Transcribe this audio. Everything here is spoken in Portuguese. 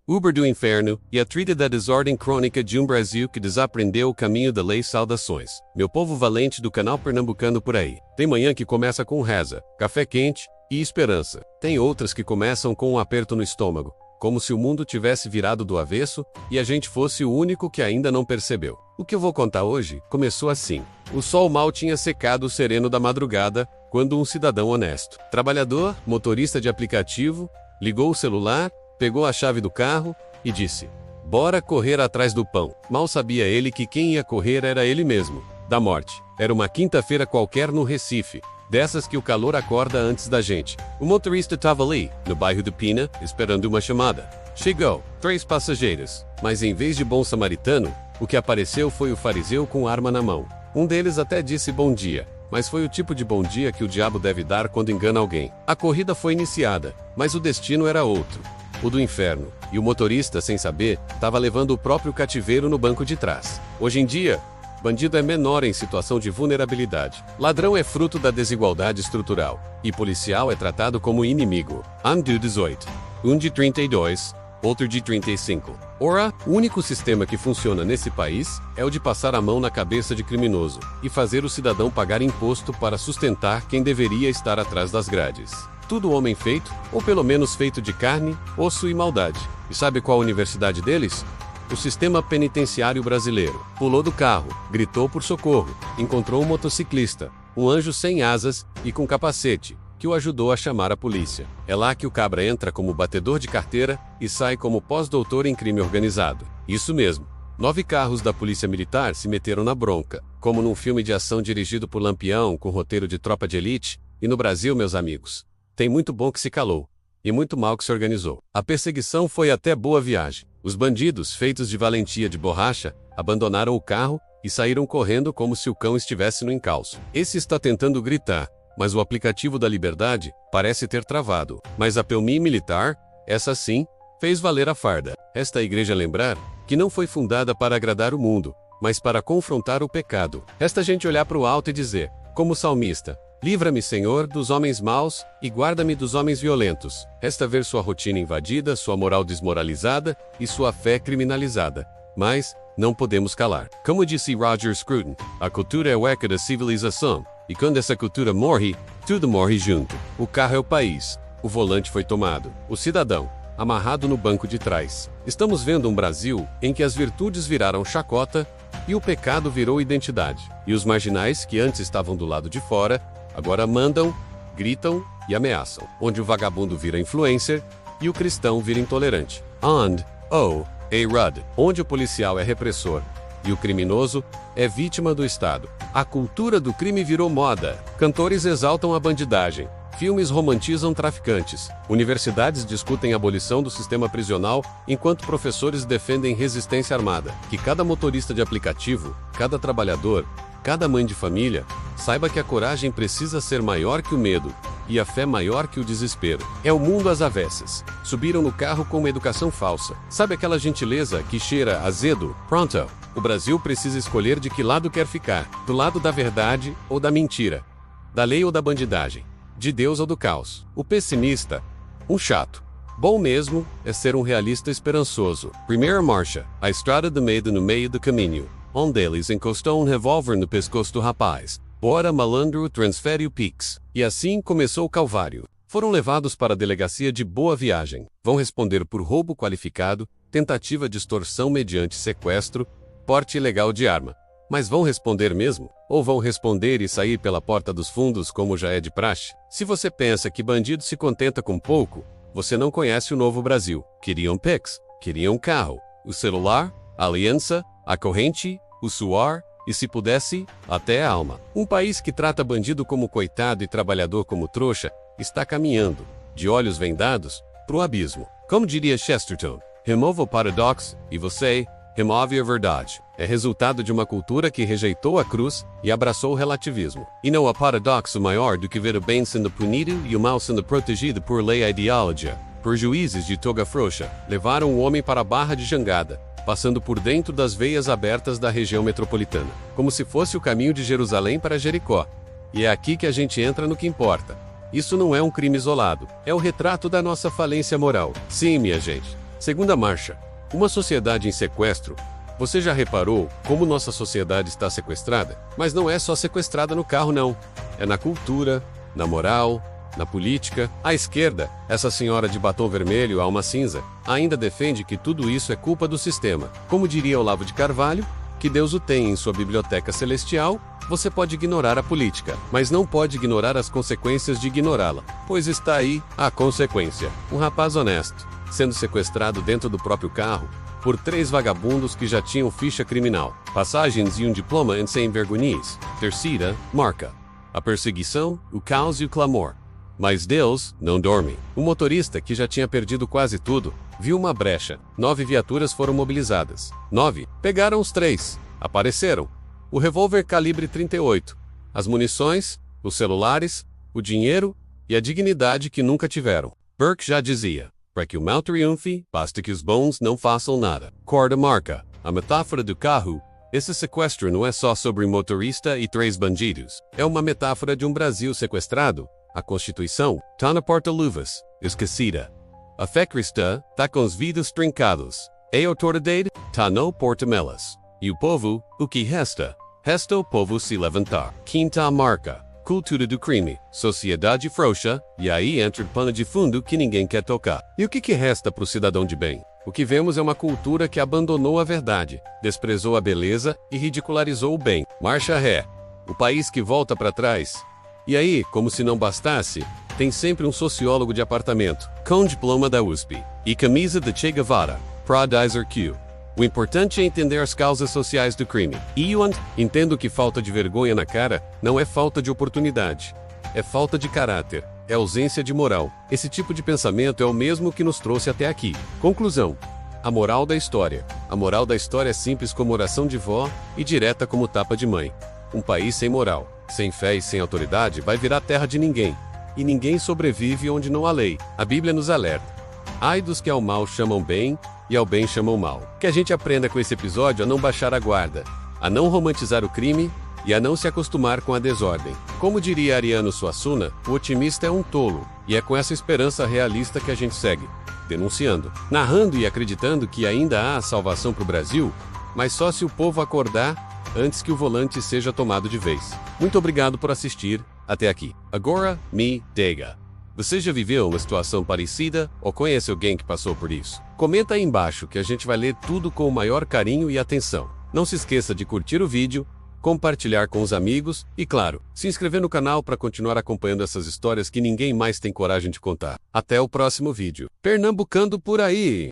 Uber do inferno, e a trilha da desordem crônica de um Brasil que desaprendeu o caminho da lei. Saudações, meu povo valente do canal pernambucano por aí. Tem manhã que começa com reza, café quente e esperança. Tem outras que começam com um aperto no estômago, como se o mundo tivesse virado do avesso e a gente fosse o único que ainda não percebeu. O que eu vou contar hoje começou assim. O sol mal tinha secado o sereno da madrugada quando um cidadão honesto, trabalhador, motorista de aplicativo, ligou o celular, pegou a chave do carro e disse: "Bora correr atrás do pão." Mal sabia ele que quem ia correr era ele mesmo, da morte. Era uma quinta-feira qualquer no Recife, dessas que o calor acorda antes da gente. O motorista estava ali, no bairro do Pina, esperando uma chamada. Chegou, 3 passageiros, mas em vez de bom samaritano, o que apareceu foi o fariseu com arma na mão. Um deles até disse bom dia, mas foi o tipo de bom dia que o diabo deve dar quando engana alguém. A corrida foi iniciada, mas o destino era outro. O do inferno, e o motorista, sem saber, estava levando o próprio cativeiro no banco de trás. Hoje em dia, bandido é menor em situação de vulnerabilidade. Ladrão é fruto da desigualdade estrutural, e policial é tratado como inimigo. Amdu 18. Um de 32, outro de 35. Ora, o único sistema que funciona nesse país é o de passar a mão na cabeça de criminoso e fazer o cidadão pagar imposto para sustentar quem deveria estar atrás das grades. Tudo homem feito, ou pelo menos feito de carne, osso e maldade. E sabe qual a universidade deles? O sistema penitenciário brasileiro. Pulou do carro, gritou por socorro, encontrou um motociclista, um anjo sem asas e com capacete, que o ajudou a chamar a polícia. É lá que o cabra entra como batedor de carteira e sai como pós-doutor em crime organizado. Isso mesmo. 9 carros da polícia militar se meteram na bronca, como num filme de ação dirigido por Lampião com roteiro de Tropa de Elite. E no Brasil, meus amigos, tem muito bom que se calou, e muito mal que se organizou. A perseguição foi até boa viagem. Os bandidos, feitos de valentia de borracha, abandonaram o carro e saíram correndo como se o cão estivesse no encalço. Esse está tentando gritar, mas o aplicativo da liberdade parece ter travado. Mas a Pelmi militar, essa sim, fez valer a farda. Esta igreja lembrar que não foi fundada para agradar o mundo, mas para confrontar o pecado. Resta a gente olhar para o alto e dizer, como salmista: "Livra-me, Senhor, dos homens maus e guarda-me dos homens violentos." Resta ver sua rotina invadida, sua moral desmoralizada e sua fé criminalizada. Mas não podemos calar. Como disse Roger Scruton, a cultura é o eco da civilização, e quando essa cultura morre, tudo morre junto. O carro é o país, o volante foi tomado, o cidadão amarrado no banco de trás. Estamos vendo um Brasil em que as virtudes viraram chacota e o pecado virou identidade. E os marginais que antes estavam do lado de fora, agora mandam, gritam e ameaçam. Onde o vagabundo vira influencer e o cristão vira intolerante. Onde o policial é repressor e o criminoso é vítima do Estado. A cultura do crime virou moda. Cantores exaltam a bandidagem. Filmes romantizam traficantes. Universidades discutem a abolição do sistema prisional, enquanto professores defendem resistência armada. Que cada motorista de aplicativo, cada trabalhador, cada mãe de família, saiba que a coragem precisa ser maior que o medo, e a fé maior que o desespero. É o mundo às avessas. Subiram no carro com uma educação falsa. Sabe aquela gentileza que cheira azedo? Pronto. O Brasil precisa escolher de que lado quer ficar. Do lado da verdade ou da mentira. Da lei ou da bandidagem. De Deus ou do caos. O pessimista, um chato. Bom mesmo é ser um realista esperançoso. Primeira marcha, a estrada do medo no meio do caminho. Um deles encostou um revólver no pescoço do rapaz. Bora, malandro, transfere o Pix. E assim começou o calvário. Foram levados para a delegacia de Boa Viagem. Vão responder por roubo qualificado, tentativa de extorsão mediante sequestro, porte ilegal de arma. Mas vão responder mesmo? Ou vão responder e sair pela porta dos fundos como já é de praxe? Se você pensa que bandido se contenta com pouco, você não conhece o novo Brasil. Queriam Pix, queriam carro, o celular, a aliança, a corrente, o suor e, se pudesse, até a alma. Um país que trata bandido como coitado e trabalhador como trouxa está caminhando, de olhos vendados, pro abismo. Como diria Chesterton, remova o paradoxo e você remove a verdade. É resultado de uma cultura que rejeitou a cruz e abraçou o relativismo. E não há paradoxo maior do que ver o bem sendo punido e o mal sendo protegido por lei e ideologia. Por juízes de toga frouxa, levaram o homem para a barra de jangada, passando por dentro das veias abertas da região metropolitana, como se fosse o caminho de Jerusalém para Jericó. E é aqui que a gente entra no que importa. Isso não é um crime isolado, é o retrato da nossa falência moral. Sim, minha gente. Segunda marcha. Uma sociedade em sequestro. Você já reparou como nossa sociedade está sequestrada? Mas não é só sequestrada no carro, não. É na cultura, na moral, na política. A esquerda, essa senhora de batom vermelho, alma cinza, ainda defende que tudo isso é culpa do sistema. Como diria Olavo de Carvalho, que Deus o tem em sua biblioteca celestial, você pode ignorar a política, mas não pode ignorar as consequências de ignorá-la. Pois está aí a consequência. Um rapaz honesto, sendo sequestrado dentro do próprio carro, por 3 vagabundos que já tinham ficha criminal, passagens e um diploma em sem vergonhice. Terceira marca. A perseguição, o caos e o clamor. Mas Deus não dorme. O motorista, que já tinha perdido quase tudo, viu uma brecha. 9 viaturas foram mobilizadas. 9. Pegaram os 3. Apareceram. O revólver calibre 38. As munições, os celulares, o dinheiro e a dignidade que nunca tiveram. Burke já dizia, para que o mal triunfe, basta que os bons não façam nada. Quarta marca. A metáfora do carro. Esse sequestro não é só sobre motorista e 3 bandidos. É uma metáfora de um Brasil sequestrado. A Constituição tá na porta-luvas, esquecida. A fé cristã tá com os vidros trincados. A autoridade tá no porta-melas. E o povo, o que resta? Resta o povo se levantar. Quinta marca. Cultura do crime, sociedade frouxa, e aí entra o pano de fundo que ninguém quer tocar. E o que resta para o cidadão de bem? O que vemos é uma cultura que abandonou a verdade, desprezou a beleza e ridicularizou o bem. Marcha ré. O país que volta para trás. E aí, como se não bastasse, tem sempre um sociólogo de apartamento, com diploma da USP, e camisa de Che Guevara, Prodizer Q. O importante é entender as causas sociais do crime. E eu entendo que falta de vergonha na cara não é falta de oportunidade. É falta de caráter, é ausência de moral. Esse tipo de pensamento é o mesmo que nos trouxe até aqui. Conclusão. A moral da história. A moral da história é simples como oração de vó e direta como tapa de mãe. Um país sem moral, sem fé e sem autoridade vai virar terra de ninguém. E ninguém sobrevive onde não há lei. A Bíblia nos alerta. Ai dos que ao mal chamam bem e ao bem chamam mal. Que a gente aprenda com esse episódio a não baixar a guarda, a não romantizar o crime e a não se acostumar com a desordem. Como diria Ariano Suassuna, o otimista é um tolo, e é com essa esperança realista que a gente segue, denunciando, narrando e acreditando que ainda há salvação para o Brasil, mas só se o povo acordar antes que o volante seja tomado de vez. Muito obrigado por assistir até aqui. Agora, me diga. Você já viveu uma situação parecida ou conhece alguém que passou por isso? Comenta aí embaixo que a gente vai ler tudo com o maior carinho e atenção. Não se esqueça de curtir o vídeo, compartilhar com os amigos e, claro, se inscrever no canal para continuar acompanhando essas histórias que ninguém mais tem coragem de contar. Até o próximo vídeo. Pernambucando por aí!